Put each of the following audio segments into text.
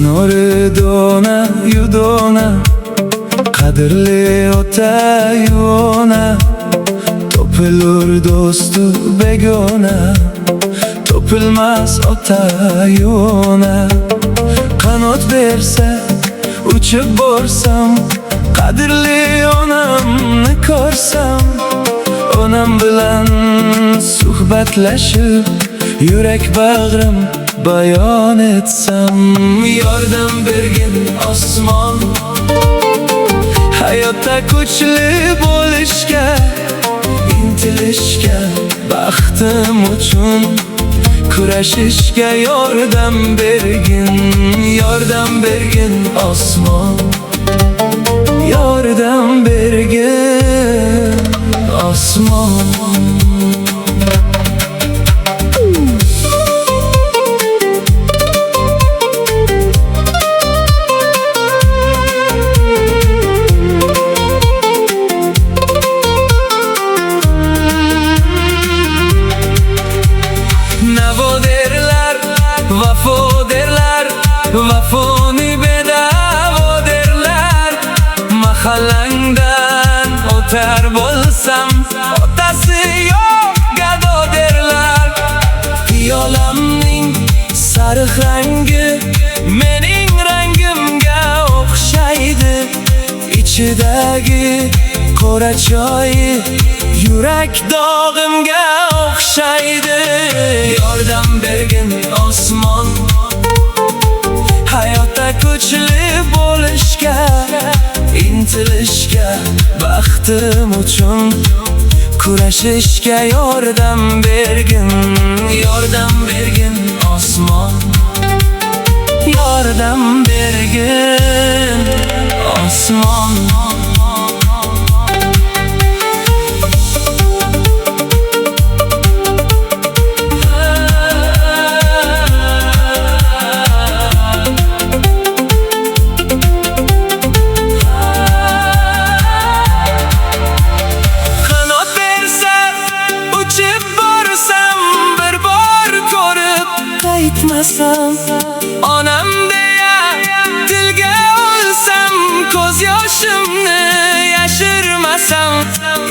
nuri dona yudona, qadrli ota yuvona, topilur do'stu begona, topilmas ota yuvona. Qanot bersa uchib borsam, qadrli onamni ko'rsam, onam bilan suhbatlashib, yurak bag'rim bayon etsam. Yordam bergin osmon, hayotda kuchli bo'lishga, intilishga, baxtim uchun kurashishga yordam bergin. Yordam bergin osmon, yordam bergin osmon. Vafo derlar, vafoni bedavo derlar. Mahallangdan o'tar bo'lsam, otasi yo'q gado derlar. Piyolamning sariq rangi mening rangimga o'xshaydi. Ichidagi qora choyi yurak dog'imga o'xshaydi. Yordam bergin osmon, hayotda kuchli bo'lishga, intilishga, baxtim uchun kurashishga yordam bergin. Yordam bergin osmon, yordam bergin osmon. Onam deya tilga olsam, ko'z yoshimni yashirmasam,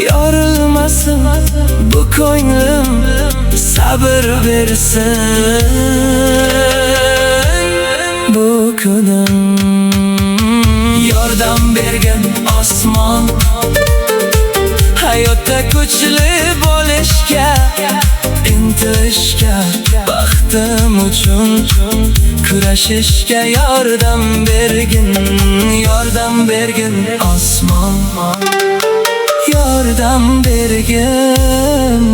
yorilmasin bu ko'nglim, sabr bersin bu kunim. Yordam bergin osmon, hayotda kuchli bo'lishga, intilishga, baxtim uchun kurashishga yordam bergin. Yordam bergin osmon, yordam bergin